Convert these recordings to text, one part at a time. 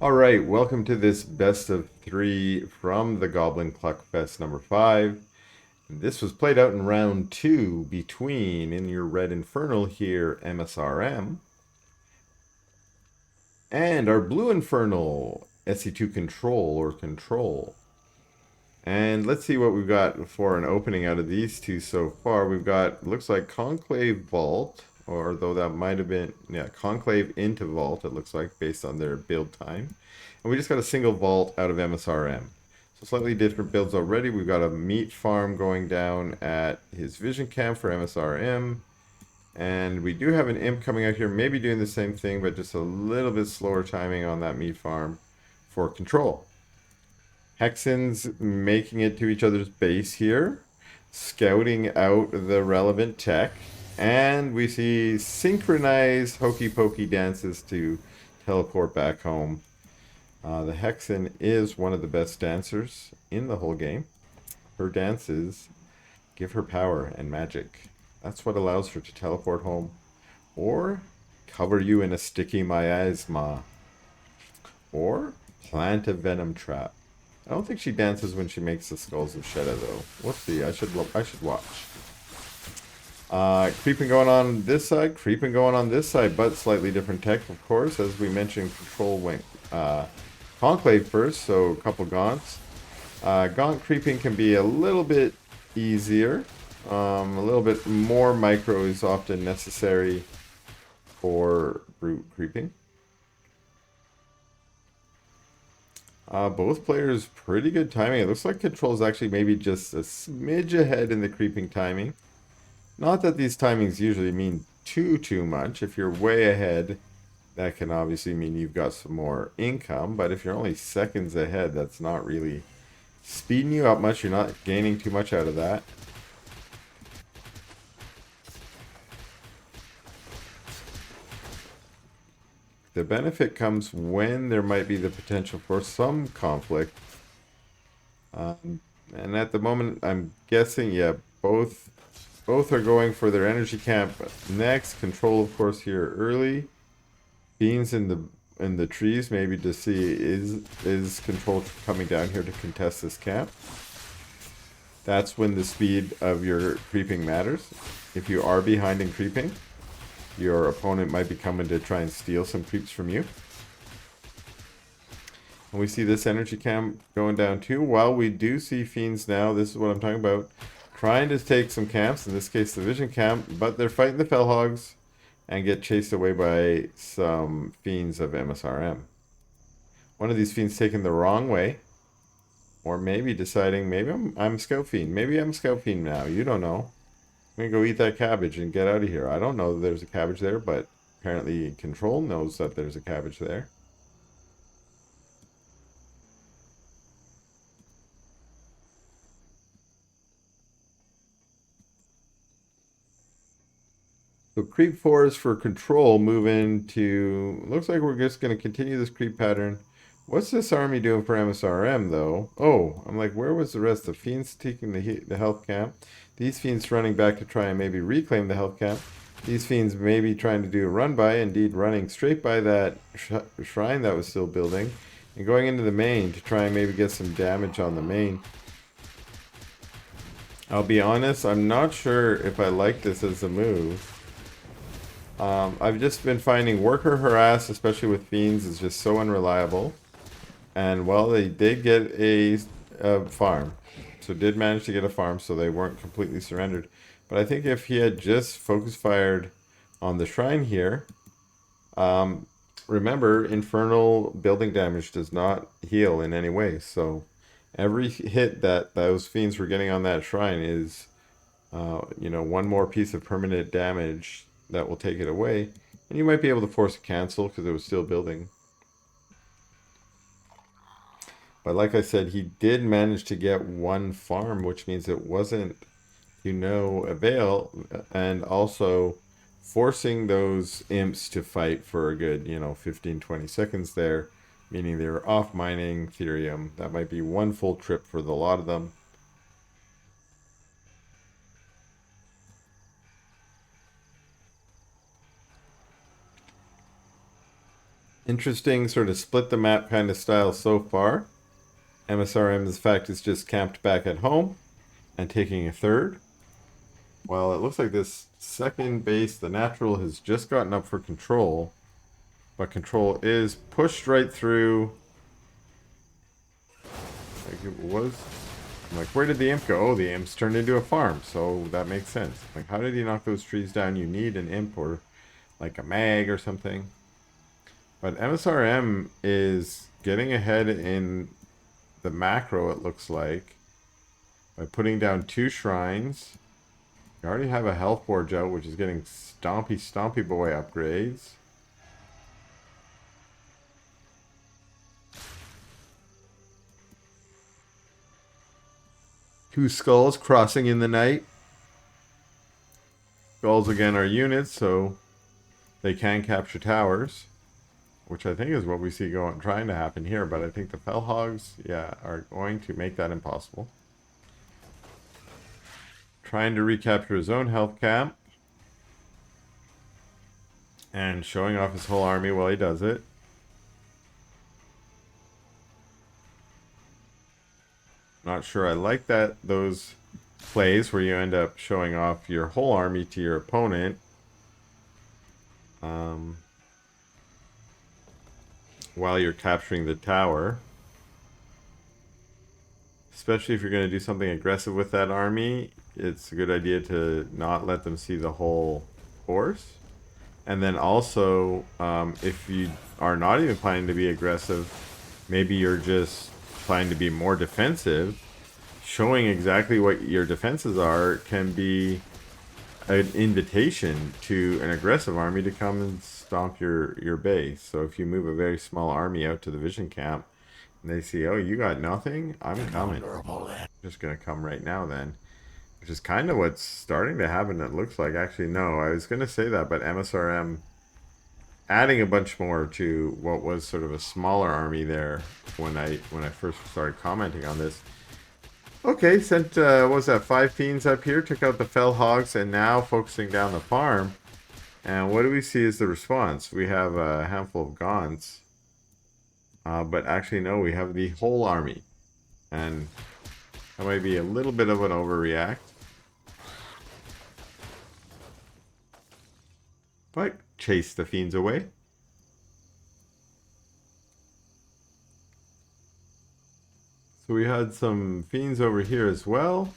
All right, welcome to this best of three from the Goblin Cluckfest number 5. This was played out in round 2 between, in your red infernal here, msrm, and our blue infernal, SE2 control or control. And let's see what we've got for an opening out of these two so far. We've got, looks like Conclave Vault, or though that might have been, yeah, Conclave into Vault, it looks like, based on their build time. And we just got a single Vault out of msrm. So slightly different builds already. We've got a meat farm going down at his vision camp for msrm. And we do have an imp coming out here, maybe doing the same thing, but just a little bit slower timing on that meat farm for control. Hexens making it to each other's base here, scouting out the relevant tech, and we see synchronized hokey pokey dances to teleport back home. The Hexen is one of the best dancers in the whole game. Her dances give her power and magic. That's what allows her to teleport home or cover you in a sticky miasma or plant a venom trap. I don't think she dances when she makes the skulls of Shedda though. We'll see. I should watch. Creeping going on this side, creeping going on this side, but slightly different tech, of course. As we mentioned, control went Conclave first, so a couple gaunts. Gaunt creeping can be a little bit easier. A little bit more micro is often necessary for brute creeping. Both players pretty good timing. It looks like control is actually maybe just a smidge ahead in the creeping timing. Not that these timings usually mean too much. If you're way ahead, that can obviously mean you've got some more income. But if you're only seconds ahead, that's not really speeding you up much. You're not gaining too much out of that. The benefit comes when there might be the potential for some conflict. And at the moment, I'm guessing, yeah, both are going for their energy camp next. Control, of course, here early. Beans in the trees, maybe to see is control coming down here to contest this camp. That's when the speed of your creeping matters. If you are behind in creeping, your opponent might be coming to try and steal some creeps from you. And we see this energy camp going down too. While we do see fiends now, this is what I'm talking about, trying to take some camps, in this case the vision camp, but they're fighting the Fellhogs and get chased away by some fiends of msrm. One of these fiends taken the wrong way, or maybe deciding, maybe I'm a scout fiend. Maybe I'm a scout fiend now. You don't know. I'm gonna go eat that cabbage and get out of here. I don't know that there's a cabbage there, but apparently control knows that there's a cabbage there. So creep 4 is for control. Move into... Looks like we're just going to continue this creep pattern. What's this army doing for msrm, though? Oh, I'm like, where was the rest? The fiends taking the health camp. These fiends running back to try and maybe reclaim the health camp. These fiends maybe trying to do a run by, indeed running straight by that shrine that was still building. And going into the main to try and maybe get some damage on the main. I'll be honest, I'm not sure if I like this as a move. I've just been finding worker harass, especially with fiends, is just so unreliable. And well, they did get a farm. So did manage to get a farm, so they weren't completely surrendered. But I think if he had just focus fired on the shrine here, remember, infernal building damage does not heal in any way. So every hit that those fiends were getting on that shrine is, one more piece of permanent damage that will take it away. And you might be able to force a cancel because it was still building. But like I said, he did manage to get one farm, which means it wasn't, avail. And also forcing those imps to fight for a good, 15, 20 seconds there. Meaning they were off mining Therium. That might be one full trip for the lot of them. Interesting sort of split the map kind of style so far. MSRM, in fact, is just camped back at home and taking a third. Well, it looks like this second base, the natural, has just gotten up for control. But control is pushed right through. Like it was. I'm like, where did the imp go? Oh, the imp's turned into a farm, so that makes sense. Like, how did he knock those trees down? You need an imp or like a mag or something. But MSRM is getting ahead in the macro, it looks like, by putting down 2 shrines. You already have a health forge out, which is getting stompy boy upgrades. Two skulls crossing in the night. Skulls again are units, so they can capture towers, which I think is what we see trying to happen here. But I think the Fellhogs, yeah, are going to make that impossible. Trying to recapture his own health cap. And showing off his whole army while he does it. Not sure I like those plays where you end up showing off your whole army to your opponent. While you're capturing the tower. Especially if you're going to do something aggressive with that army, it's a good idea to not let them see the whole force. And then also, if you are not even planning to be aggressive, maybe you're just planning to be more defensive, showing exactly what your defenses are can be an invitation to an aggressive army to come and stomp your base. So if you move a very small army out to the vision camp, and they see, oh, you got nothing? I'm coming. I'm just going to come right now then. Which is kind of what's starting to happen, it looks like. Actually, no, I was going to say that, but MSRM adding a bunch more to what was sort of a smaller army there when I first started commenting on this. Okay, sent, what was that, 5 fiends up here, took out the fell hogs, and now focusing down the farm. And what do we see as the response? We have a handful of gaunts. But actually, no, we have the whole army. And that might be a little bit of an overreact. But chase the fiends away. So we had some fiends over here as well.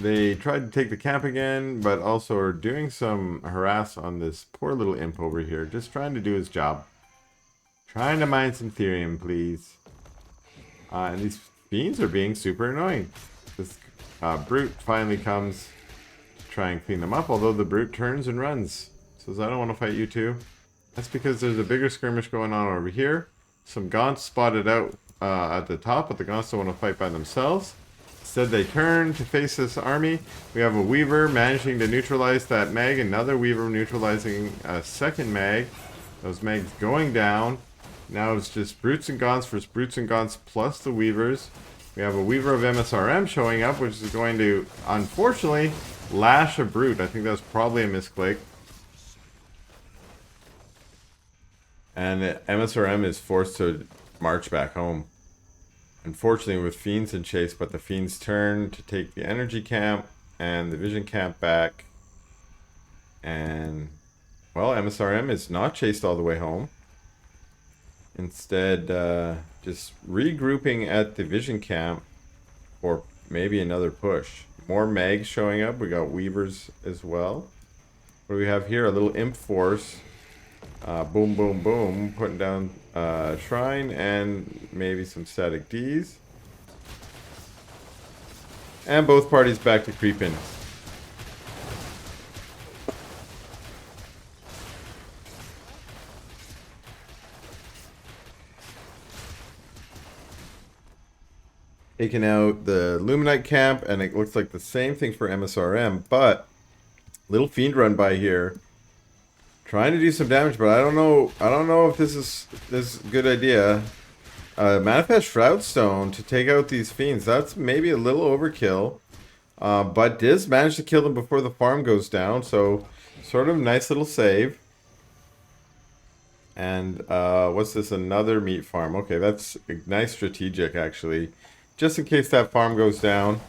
They tried to take the camp again, but also are doing some harass on this poor little imp over here. Just trying to do his job. Trying to mine some therium, please. And these fiends are being super annoying. This brute finally comes to try and clean them up, although the brute turns and runs. Says, I don't want to fight you two. That's because there's a bigger skirmish going on over here. Some gaunts spotted out at the top, but the gaunts don't want to fight by themselves. Instead, they turn to face this army. We have a weaver managing to neutralize that mag, another weaver neutralizing a second mag. Those mags going down. Now it's just brutes and gaunts versus brutes and gaunts plus the weavers. We have a weaver of MSRM showing up, which is going to, unfortunately, lash a brute. I think that was probably a misclick. And MSRM is forced to march back home. Unfortunately, with fiends in chase, but the fiends turn to take the energy camp and the vision camp back. And, well, MSRM is not chased all the way home. Instead, just regrouping at the vision camp for maybe another push. More mags showing up. We got weavers as well. What do we have here? A little imp force. Boom, boom, boom. Putting down shrine and maybe some static Ds. And both parties back to creeping. Taking out the Luminite camp, and it looks like the same thing for MSRM, but little fiend run by here. Trying to do some damage, but I don't know if this is a good idea. Manifest Shroudstone to take out these fiends. That's maybe a little overkill. But Diz managed to kill them before the farm goes down, so sort of nice little save. And what's this? Another meat farm. Okay, that's nice strategic, actually. Just in case that farm goes down.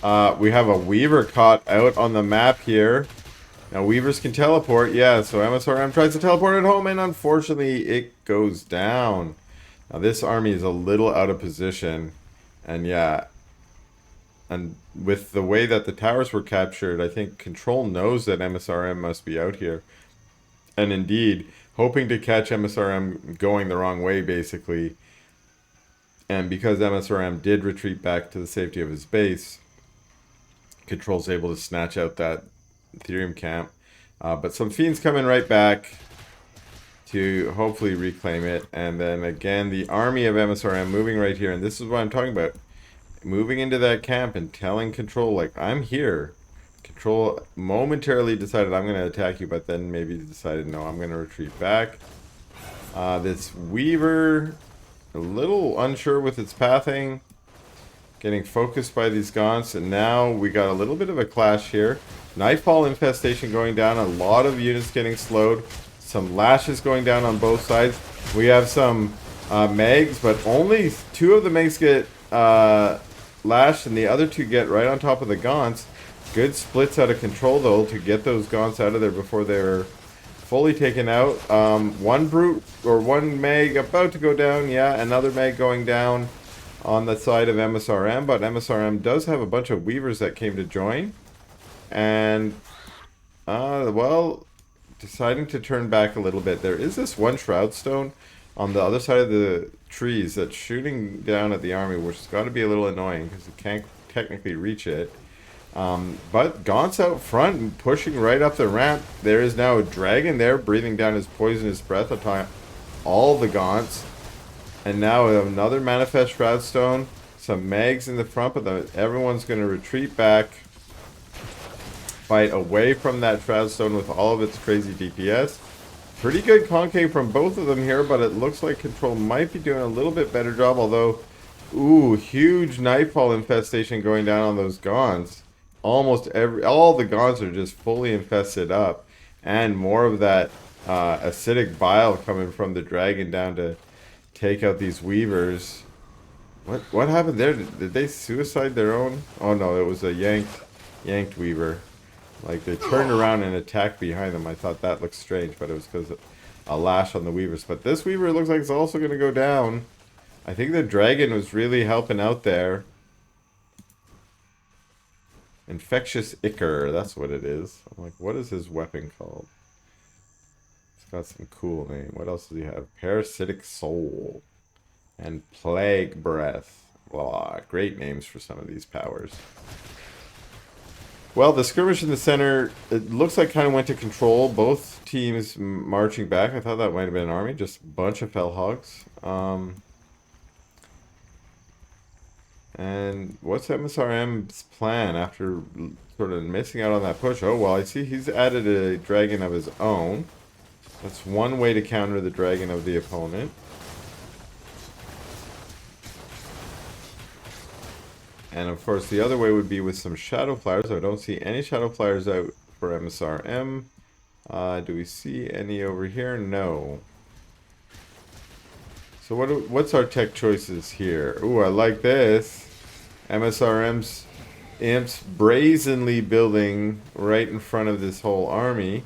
We have a Weaver caught out on the map here. Now, Weavers can teleport, yeah, so msrm tries to teleport it home, and unfortunately, it goes down. Now, this army is a little out of position, and yeah, and with the way that the towers were captured, I think Control knows that msrm must be out here. And indeed, hoping to catch msrm going the wrong way, basically. And because msrm did retreat back to the safety of his base, Control's able to snatch out that Ethereum camp. But some fiends coming right back to hopefully reclaim it. And then again, the army of msrm moving right here. And this is what I'm talking about. Moving into that camp and telling Control, like, I'm here. Control momentarily decided I'm going to attack you, but then maybe decided, no, I'm going to retreat back. This Weaver, a little unsure with its pathing. Getting focused by these gaunts, and now we got a little bit of a clash here. Nightfall infestation going down, a lot of units getting slowed. Some lashes going down on both sides. We have some Megs, but only 2 of the Megs get lashed, and the other 2 get right on top of the gaunts. Good splits out of Control, though, to get those gaunts out of there before they're fully taken out. One Brute, or one Meg about to go down, yeah, another Meg going down on the side of msrm, but msrm does have a bunch of Weavers that came to join. And, well, deciding to turn back a little bit. There is this one Shroud Stone on the other side of the trees that's shooting down at the army, which has got to be a little annoying because it can't technically reach it. But Gaunt's out front and pushing right up the ramp. There is now a dragon there breathing down his poisonous breath upon all the Gaunts. And now another Manifest Shroud Stone. Some Megs in the front, but everyone's going to retreat back. Fight away from that Shroud Stone with all of its crazy DPS. Pretty good concave from both of them here, but it looks like Control might be doing a little bit better job. Although, ooh, huge Nightfall infestation going down on those Gaunts. Almost all the Gaunts are just fully infested up. And more of that acidic bile coming from the dragon down to take out these Weavers. What happened there? Did they suicide their own? Oh no, it was a yanked Weaver. Like they turned around and attacked behind them. I thought that looked strange, but it was because of a lash on the Weavers. But this Weaver looks like it's also going to go down. I think the dragon was really helping out there. Infectious Ichor, that's what it is. I'm like, what is his weapon called? It's got some cool name. What else does he have? Parasitic Soul. And Plague Breath. Blah. Great names for some of these powers. Well, the skirmish in the center, it looks like kind of went to Control. Both teams marching back. I thought that might have been an army. Just a bunch of Fellhogs. And what's msrm's plan after sort of missing out on that push? Oh, well, I see he's added a dragon of his own. That's one way to counter the dragon of the opponent. And of course, the other way would be with some Shadow Flyers. I don't see any Shadow Flyers out for msrm. Do we see any over here? No. So what's our tech choices here? Ooh, I like this. msrm's imps brazenly building right in front of this whole army.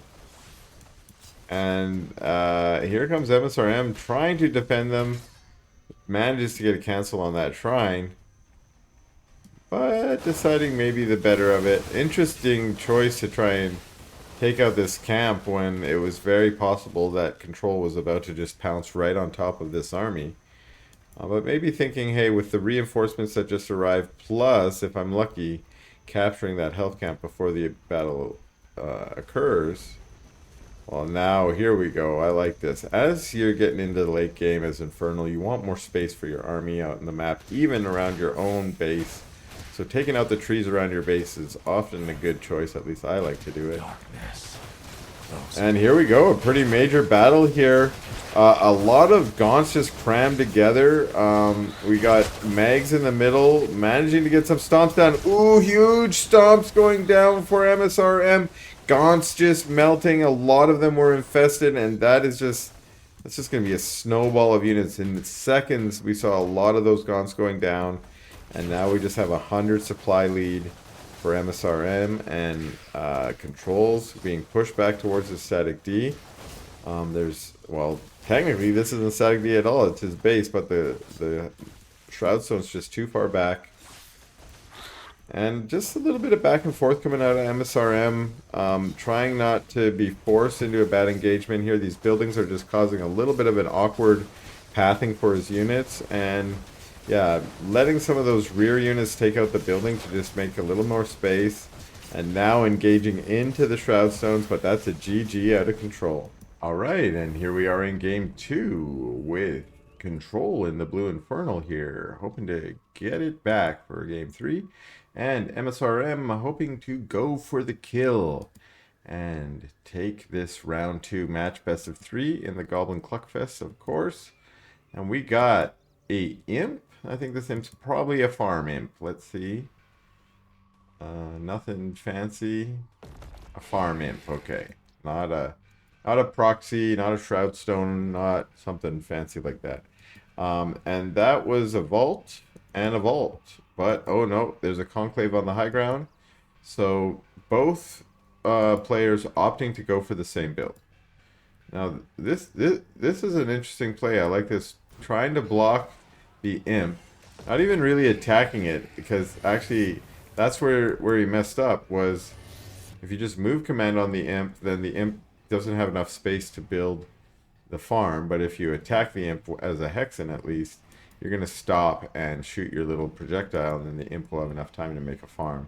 And here comes msrm trying to defend them. Manages to get a cancel on that shrine. But deciding maybe the better of it. Interesting choice to try and take out this camp when it was very possible that Control was about to just pounce right on top of this army. But maybe thinking, hey, with the reinforcements that just arrived, plus, if I'm lucky, capturing that health camp before the battle occurs. Well, now, here we go. I like this. As you're getting into the late game as Infernal, you want more space for your army out in the map, even around your own base. So taking out the trees around your base is often a good choice. At least I like to do it. And here we go. A pretty major battle here. A lot of Gaunts just crammed together. We got Megs in the middle, managing to get some stomps down. Ooh, huge stomps going down for msrm. Gaunts just melting. A lot of them were infested, and that is just It's just going to be a snowball of units. In seconds, we saw a lot of those gaunts going down. And now we just have 100 supply lead for MSRM and controls being pushed back towards the static D. Well, technically this isn't static D at all. It's his base, but the Shroud Stone's just too far back. And just a little bit of back and forth coming out of MSRM. Trying not to be forced into a bad engagement here. These buildings are just causing a little bit of an awkward pathing for his units. And yeah, letting some of those rear units take out the building to just make a little more space. And now engaging into the Shroud Stones, but that's a GG out of control. Alright, and here we are in game 2 with Control in the Blue Infernal here. Hoping to get it back for game 3. And MSRM hoping to go for the kill and take this round 2 match best of 3 in the Goblin Cluckfest, of course. And we got a imp. I think this imp's probably a farm imp. Let's see. Nothing fancy. A farm imp, okay. Not a proxy, not a shroud stone, not something fancy like that. And that was a vault and a vault. But, oh no, there's a conclave on the high ground. So, both players opting to go for the same build. Now, this is an interesting play. I like this. Trying to block the imp. Not even really attacking it, because actually, that's where he messed up, was if you just move command on the imp, then the imp doesn't have enough space to build the farm. But if you attack the imp as a hexen, at least, you're going to stop and shoot your little projectile, and then the imp will have enough time to make a farm.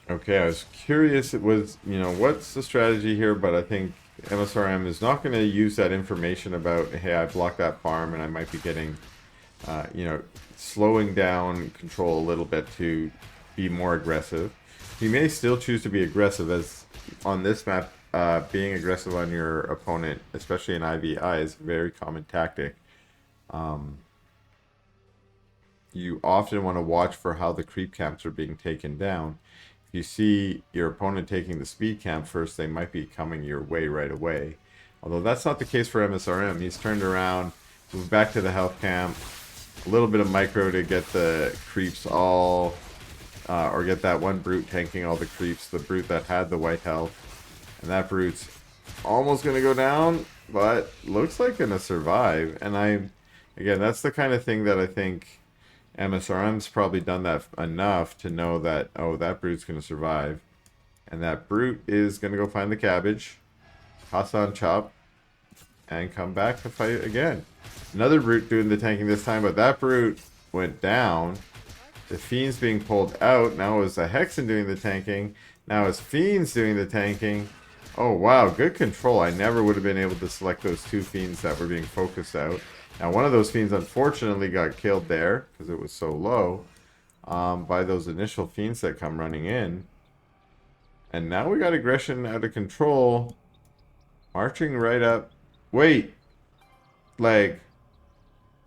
Okay, I was curious, it was, what's the strategy here, but I think MSRM is not going to use that information about, hey, I blocked that farm and I might be getting, slowing down control a little bit to be more aggressive. You may still choose to be aggressive, as on this map, being aggressive on your opponent, especially in IVI, is a very common tactic. You often want to watch for how the creep camps are being taken down. If you see your opponent taking the speed camp first, they might be coming your way right away. Although that's not the case for MSRM. He's turned around, moved back to the health camp, a little bit of micro to get the creeps all, or get that one brute tanking all the creeps, the brute that had the white health. And that brute's almost going to go down, but looks like going to survive. And again, that's the kind of thing that I think MSRM's probably done that enough to know that, oh, that brute's going to survive. And that brute is going to go find the cabbage, toss on chop, and come back to fight again. Another brute doing the tanking this time, but that brute went down. The Fiend's being pulled out. Now is the Hexen doing the tanking. Now is Fiend's doing the tanking. Oh, wow, good control. I never would have been able to select those two Fiends that were being focused out. Now, one of those Fiends unfortunately got killed there because it was so low by those initial Fiends that come running in. And now we got aggression out of control. Marching right up. Wait. Leg.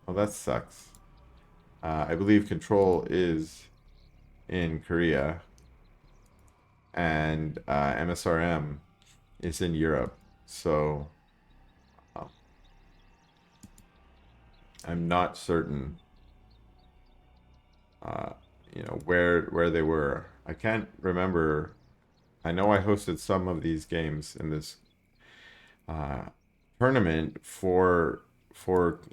Oh, that sucks. I believe control is in Korea. And MSRM is in Europe. So I'm not certain where they were. I can't remember. I know I hosted some of these games in this tournament for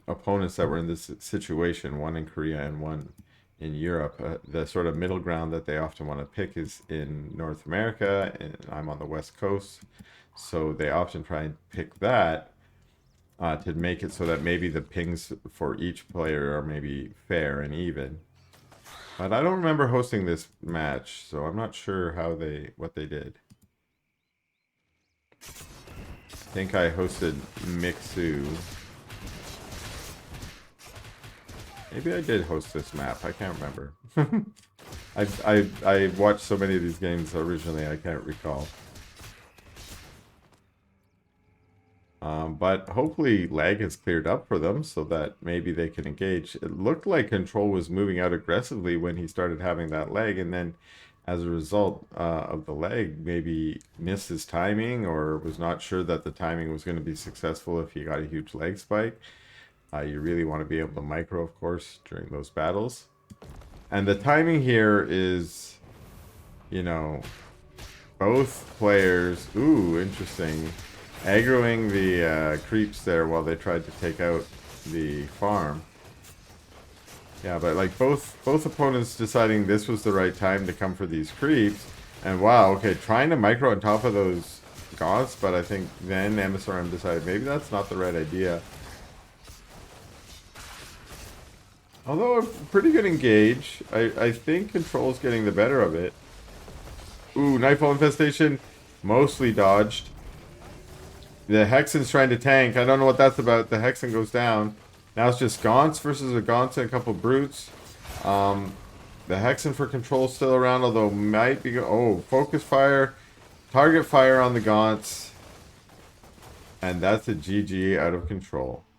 opponents that were in this situation, one in Korea and one in Europe. The sort of middle ground that they often want to pick is in North America, and I'm on the West Coast, so they often try and pick that to make it so that maybe the pings for each player are maybe fair and even. But I don't remember hosting this match, so I'm not sure what they did. I think I hosted Mixu. Maybe I did host this map. I can't remember. I watched so many of these games originally, I can't recall. But hopefully lag has cleared up for them so that maybe they can engage. It looked like control was moving out aggressively when he started having that lag, and then as a result of the leg, maybe missed his timing or was not sure that the timing was going to be successful if he got a huge leg spike. You really want to be able to micro, of course, during those battles. And the timing here is, you know, both players, ooh, interesting, aggroing the creeps there while they tried to take out the farm. Yeah, but like both opponents deciding this was the right time to come for these creeps. And wow, okay, trying to micro on top of those gaunts, but I think then msrm decided maybe that's not the right idea. Although a pretty good engage. I think control's getting the better of it. Ooh, Nightfall Infestation. Mostly dodged. The Hexen's trying to tank. I don't know what that's about. The Hexen goes down. Now it's just Gaunts versus a Gaunts and a couple Brutes. The Hexen for control still around, although might be... Oh, focus fire. Target fire on the Gaunts. And that's a GG out of control.